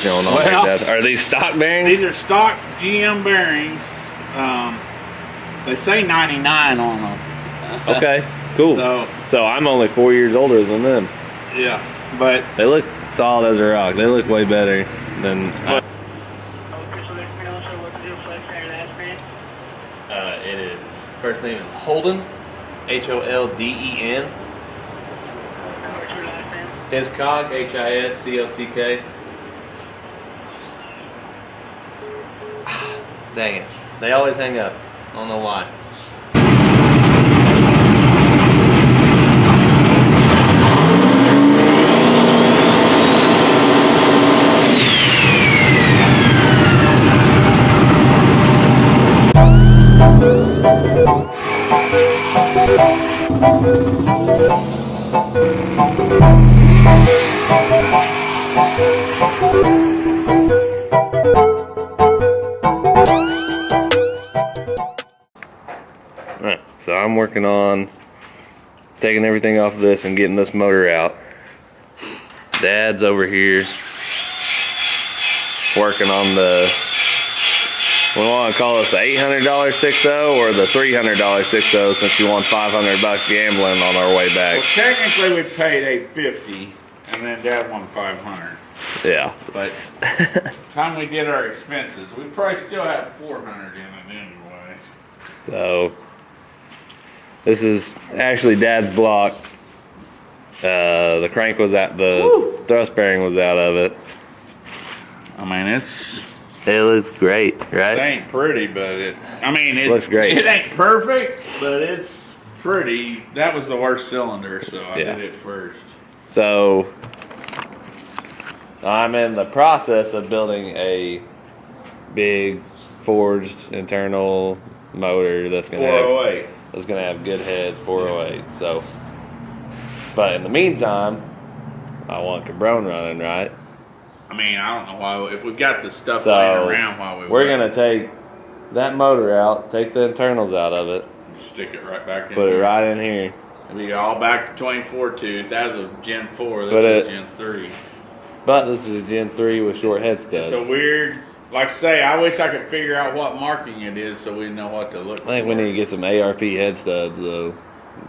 going on here? Are these stock bearings? These are stock GM bearings. They say 99 on them. Okay, cool. So I'm only 4 years older than them. Yeah, but they look solid as a rock. They look way better than. It is. First name is Holden, Holden. Hiscock, Hiscock. Dang it. They always hang up. I don't know why. Alright, so I'm working on taking everything off of this and getting this motor out. Dad's over here working on the, we want to call this the $800 6.0 or the $300 6.0 since you won $500 gambling on our way back. Well, technically we paid $850 and then Dad won $500. Yeah. But time we did our expenses, we probably still have $400 in it anyway. So this is actually Dad's block. The crank was out, the thrust bearing was out of it. I mean, it looks great, right? It ain't pretty, but it looks great. It ain't perfect, but it's pretty. That was the worst cylinder, so I did it first. So I'm in the process of building a big forged internal motor that's gonna 408. That's gonna have good heads, 408. So, but in the meantime, I want cabron running, right? I mean, I don't know why. If we got the stuff laying around, why we're gonna take that motor out, take the internals out of it, stick it right back in. Put it right in here. It'll be all back to 24 tooth. That was a Gen 4. This is Gen 3. But this is Gen 3 with short head studs. It's a weird. Like I say, I wish I could figure out what marking it is so we know what to look for. I think we need to get some ARP head studs though.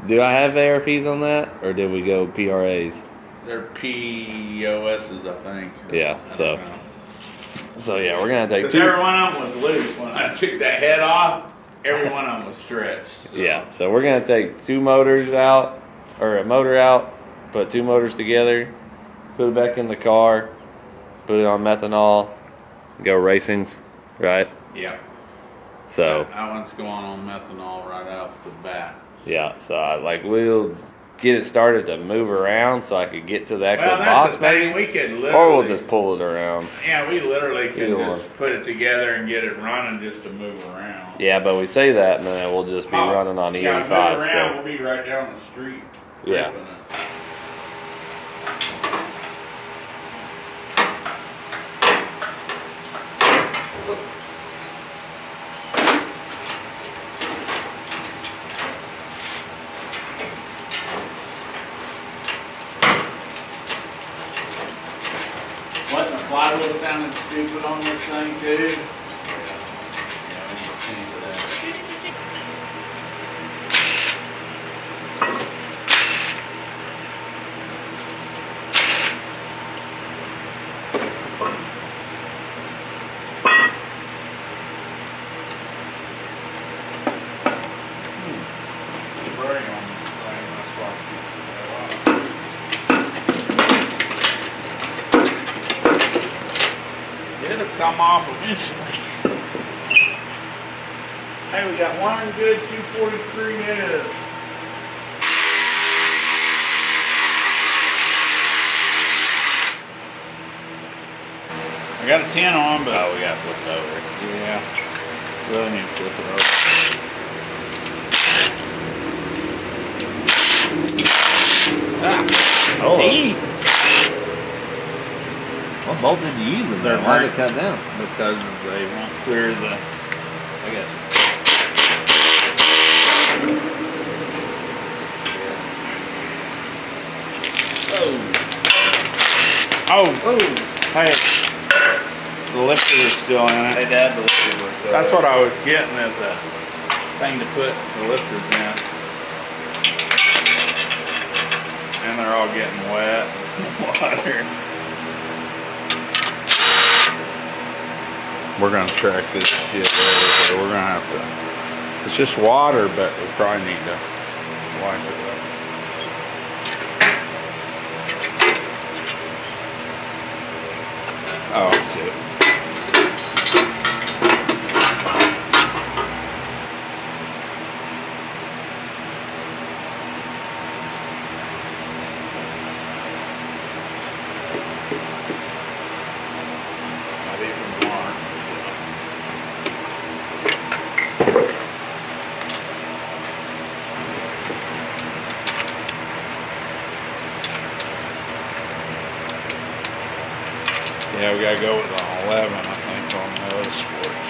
Do I have ARPs on that, or did we go PRAs? They're POSs, I think. Yeah, so yeah, we're gonna take two. Every one of them was loose. When I took that head off, every one of them was stretched. So. Yeah, so we're gonna take two motors out, or a motor out, put two motors together, put it back in the car, put it on methanol, go racings, right? Yeah. So that one's going on methanol right off the bat. Yeah, so we'll get it started to move around so I could get to the actual box, maybe. We could literally, or we'll just pull it around. Yeah, we literally could just put it together and get it running just to move around. Yeah, but we say that and then we'll just be running on E85. Move around, we'll be right down the street. Yeah. Wasn't the flywheel sounding stupid on this thing too? Yeah, we need to change that. Burning on this thing, that's why I keep it'll come off eventually. Hey, we got one good 243 head. I got a 10 on, but we got to flip it over. Yeah, really need to flip it over. Oh. Hey. What bolt did you use in there? Why did it cut down? Because they won't clear the. I got you. Oh. Oh. Hey. The lifters are still in it. Hey, Dad, the lifters were still That's there. what I was getting as a thing to put the lifters in. And they're all getting wet. Water. We're gonna track this shit over. We're gonna have to. It's just water, but we probably need to wipe it up. Oh, I see it. Yeah, we gotta go with an 11, I think, on those sports.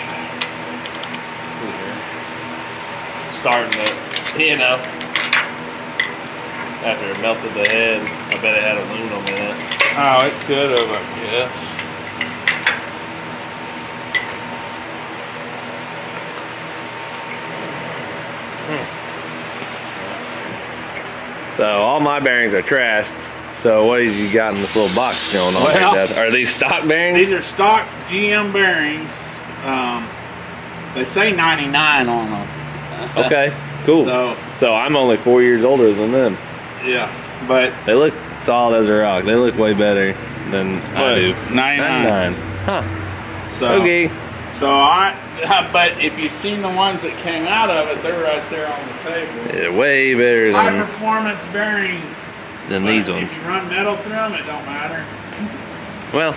Starting to, you know, after it melted the head, I bet it had aluminum in it. Oh, it could have, I guess. So all my bearings are trashed. So what have you got in this little box going on? Well, there, Dad? Are these stock bearings? These are stock GM bearings. They say 99 on them. Okay, cool. So I'm only 4 years older than them. Yeah, but They look solid as a rock. They look way better than I do. 99. Huh. So, Okay. But if you've seen the ones that came out of it, they're right there on the table. Yeah, way better High than performance bearings. these But ones. If you run metal through them, it don't matter. Well,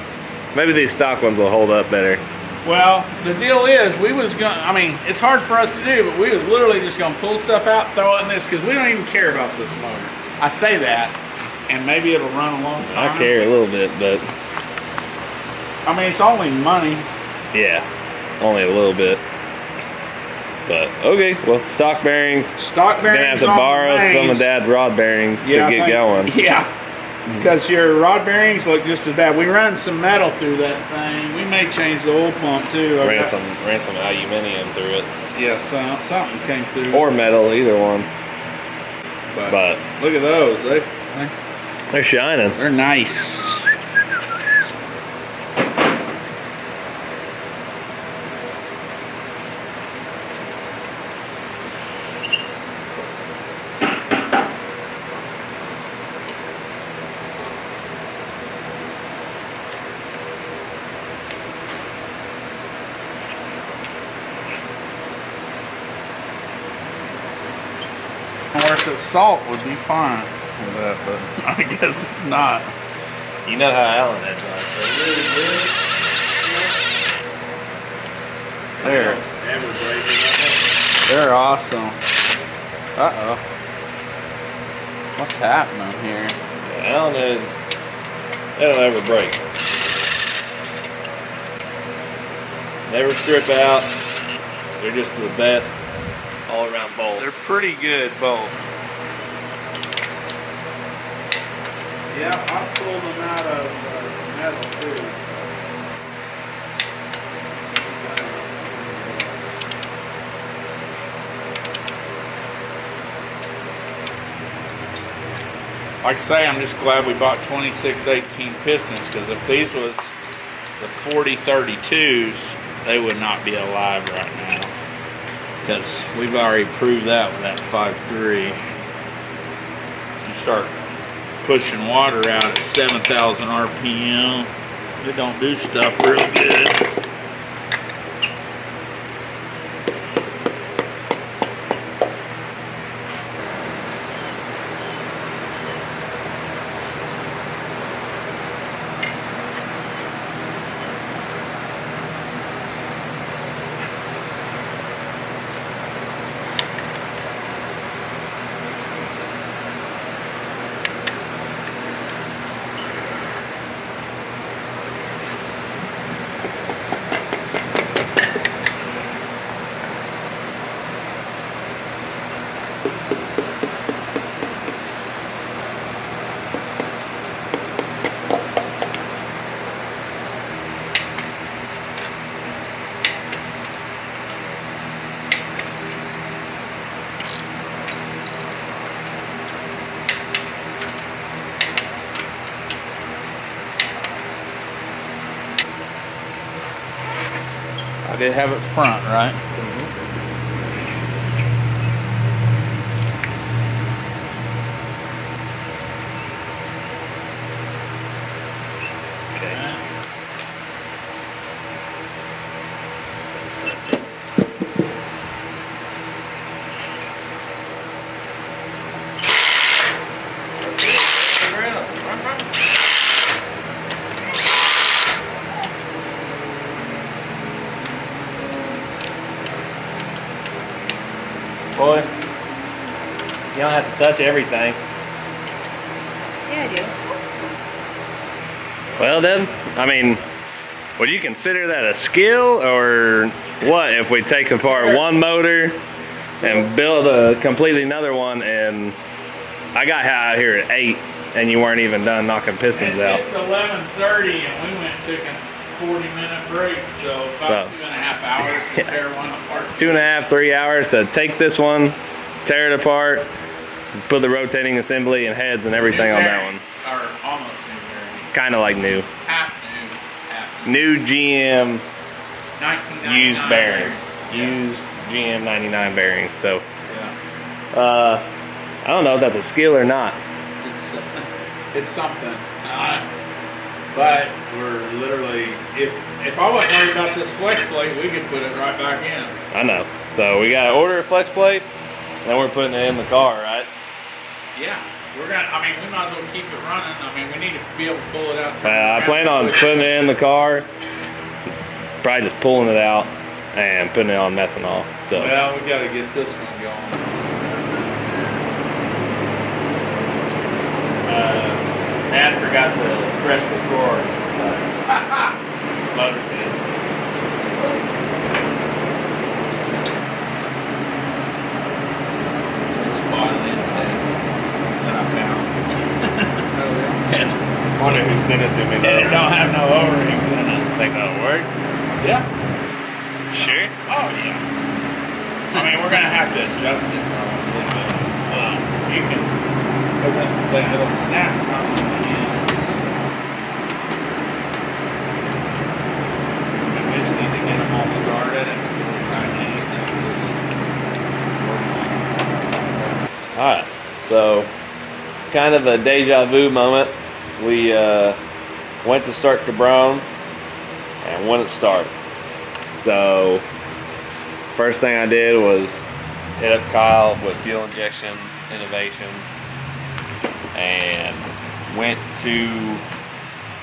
maybe these stock ones will hold up better. Well, the deal is, we was gonna, I mean, it's hard for us to do, but we was literally just gonna pull stuff out, throw it in this, because we don't even care about this motor. I say that, and maybe it'll run a long time. I care a little bit, but I mean, it's only money. yeah, only a little bit. But okay, well, stock bearings. Stock Gonna bearings have to on borrow the some of mains. Dad's rod bearings Yeah, to I get think- going. Yeah, because your rod bearings look just as bad. We run some metal through that thing. We may change the oil pump too. Ran some aluminum through it, Yeah, something came through. or metal, either one. But look at those. they're shining. They're nice. Worth of salt would be fine for that, but I guess it's not. You know how Alan is, right? They're awesome. Uh-oh. What's happening here? Alan is. They don't ever break. Never strip out. They're just the best all-around bolt. They're pretty good, both. Yeah, I pulled them out of metal too. Like I say, I'm just glad we bought 2618 pistons, because if these was the 4032s, they would not be alive right now. Because we've already proved that with that 5.3. You start pushing water out at 7,000 RPM, it don't do stuff real good. I did have it front, right? Okay. Boy, you don't have to touch everything. Yeah, I do. Well then, I mean, would you consider that a skill or what if we take apart one motor and build a completely another one? And I got out here at 8 and you weren't even done knocking pistons out. It's just 11:30 and we went and took a 40-minute break, so about 2.5 hours to tear one apart. 2.5, 3 hours to take this one, tear it apart, put the rotating assembly and heads and everything on that one. Or almost new bearing. Kind of like new. Half new. New GM 1999 used bearings. Yeah. Used GM 99 bearings. So, Yeah. I don't know if that's a skill or not. It's something. But we're literally, if I wasn't worried about this flex plate, we could put it right back in. I know. So we got to order a flex plate, and then we're putting it in the car, right? Yeah. We might as well keep it running. I mean, we need to be able to pull it out. I plan on putting it in the car, probably just pulling it out and putting it on methanol. So. Well, we got to get this one going. Dad forgot to press record. Motor speed. Spotted intake that I found. I wonder who sent it to me though. And it don't have no O-rings in it. Think that'll work? Yeah. Sure. Oh yeah. I mean, we're gonna have to adjust it probably, but you can, because it'll snap probably in the end. And we just need to get them all started and kind of anything just work on. Alright, so kind of a deja vu moment. We went to start Cabron and wouldn't start. So first thing I did was hit up Kyle with fuel injection innovations and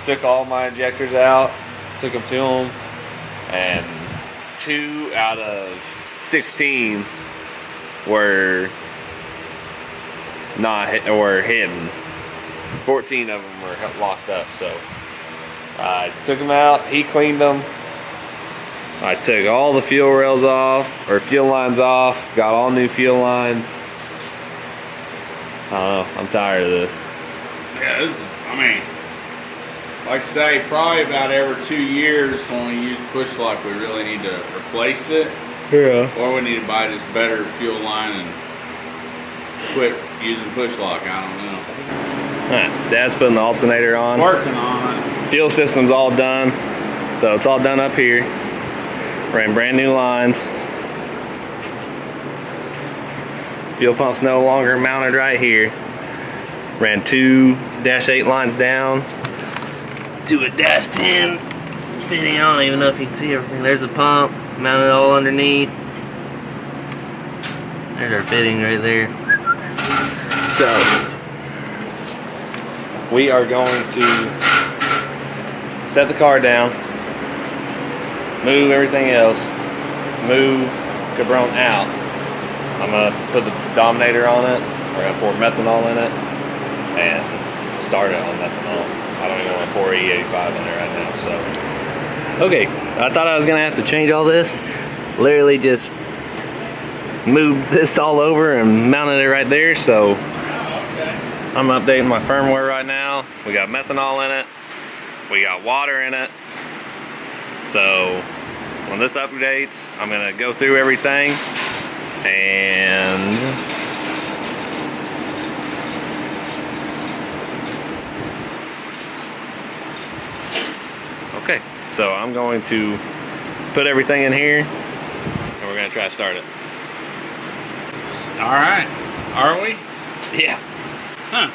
took all my injectors out, took them to him, and 2 out of 16 were not hit, or hidden. 14 of them were locked up. So I took them out, he cleaned them. I took all the fuel rails off, or fuel lines off, got all new fuel lines. I don't know, I'm tired of this. Yeah, this is, like I say, probably about every 2 years when we use push lock, we really need to replace it. Yeah. Or we need to buy this better fuel line and quit using push lock. I don't know. Dad's putting the alternator on. Working on it. Fuel system's all done. So it's all done up here. Ran brand new lines. Fuel pump's no longer mounted right here. Ran 2 -8 lines down to a -10 fitting. I don't even know if you can see everything. There's a pump mounted all underneath. There's our fitting right there. So we are going to set the car down, move everything else, move Cabron out. I'm gonna put the Dominator on it. We're gonna pour methanol in it and start it on methanol. I don't even want to pour E85 in it right now. So, okay, I thought I was gonna have to change all this. Literally just moved this all over and mounted it right there. So I'm updating my firmware right now. We got methanol in it. We got water in it. So when this updates, I'm gonna go through everything and okay. So I'm going to put everything in here, and we're gonna try to start it. All right. Are we? Yeah. Huh.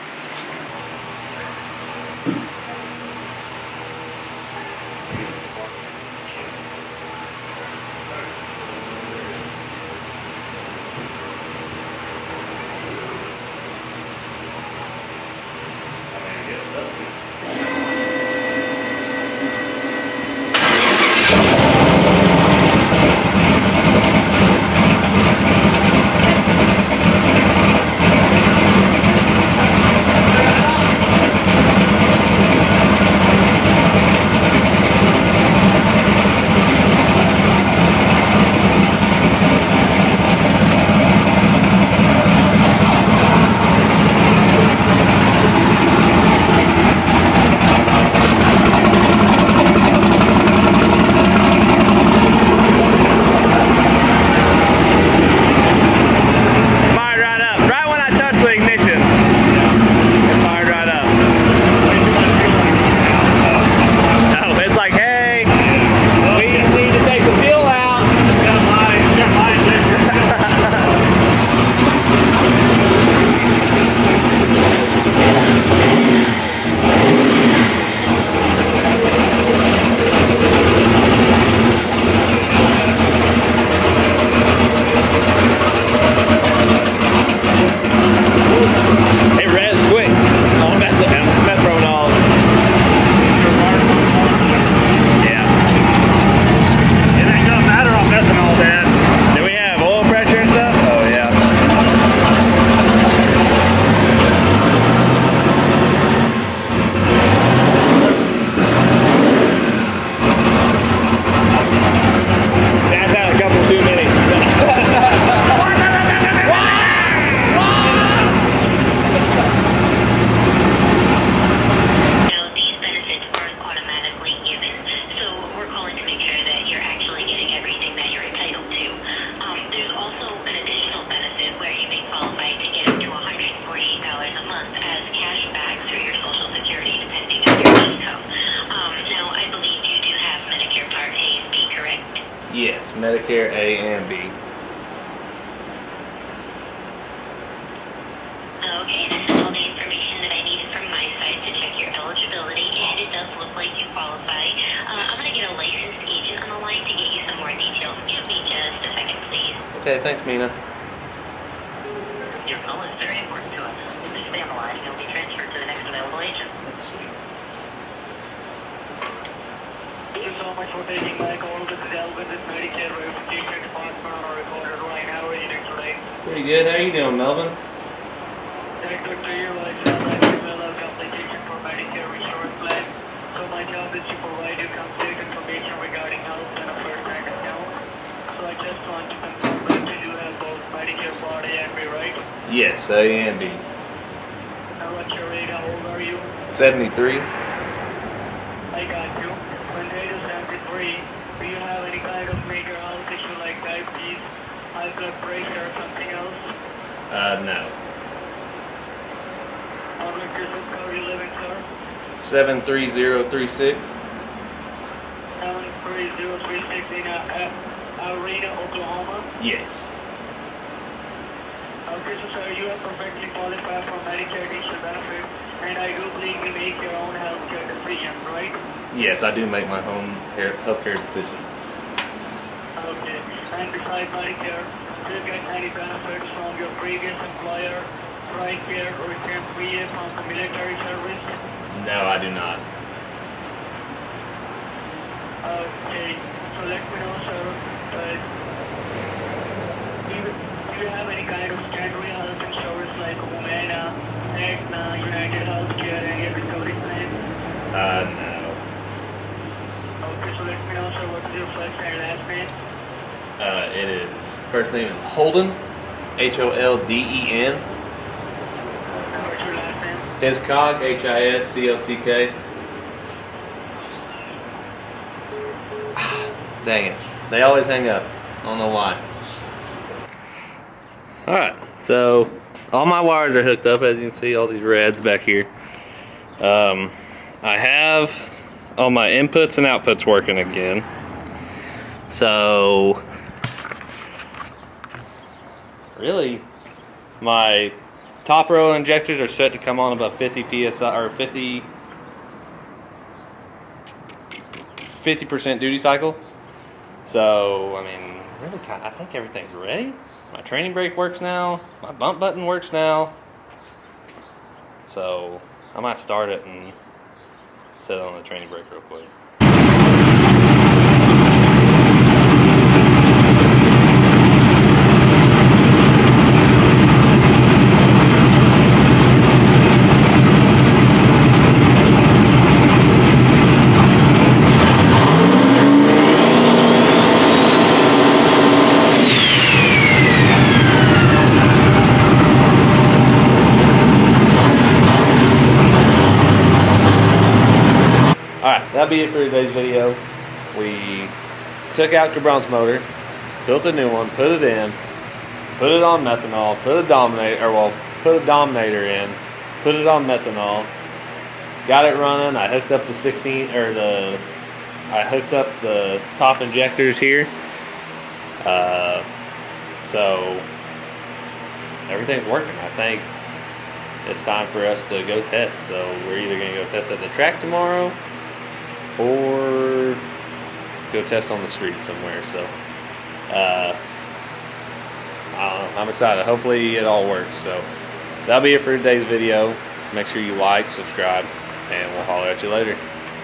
Yes, Medicare A and B. Okay, this is all the information that I needed from my side to check your eligibility, and it does look like you qualify. I'm going to get a licensed agent on the line to get you some more details. Give me just a second, please. Okay, thanks, Mina. Your call is very important to us. Please stay on the line. You'll be transferred to the next available agent. Thank you so much for taking my call. This is Elvin, this Medicare verification department on our recorded line. How are you doing today? Pretty good. How you doing, Melvin? Good to you. I just like to fill out application for Medicare insurance plan. So my job is to provide you complete information regarding health and a first bank account. So I just want to confirm that you do have both Medicare Part A and B, right? Yes, A and B. Now what's your age? How old are you? 73. I got you. When age is 73, do you have any kind of major health issue like diabetes, high blood pressure, or something else? No. How much is this code you live in, sir? 73036. 73036 in Arena, Oklahoma. Yes. Okay, so sir, you are perfectly qualified for Medicare additional benefit, and I do believe you make your own healthcare decisions, right? Yes, I do make my own healthcare decisions. Okay, and besides Medicare, do you get any benefits from your previous employer, TRICARE, or TMPA from the military service? No, I do not. Okay, so let me know, sir, do you have any kind of statutory health insurance like Humana, Aetna, United Healthcare, any recovery plan? No. Okay, so let me know, sir, what is your first and last name? It is, first name is Holden, Holden. What's your last name? Hiscock, Hiscock. Dang it. They always hang up. I don't know why. Alright, so all my wires are hooked up, as you can see, all these reds back here. I have all my inputs and outputs working again. So really, my top row injectors are set to come on about 50 psi or 50% duty cycle. So I mean, really, I think everything's ready. My training brake works now. My bump button works now. So I might start it and set it on the training brake real quick. Alright, that'll be it for today's video. We took out cabrons motor, built a new one, put it in, put it on methanol, put a dominator in, put it on methanol, got it running. I hooked up the I hooked up the top injectors here. So everything's working. I think it's time for us to go test. So we're either gonna go test at the track tomorrow or go test on the street somewhere. So I don't know, I'm excited. Hopefully it all works. So that'll be it for today's video. Make sure you like, subscribe, and we'll holler at you later.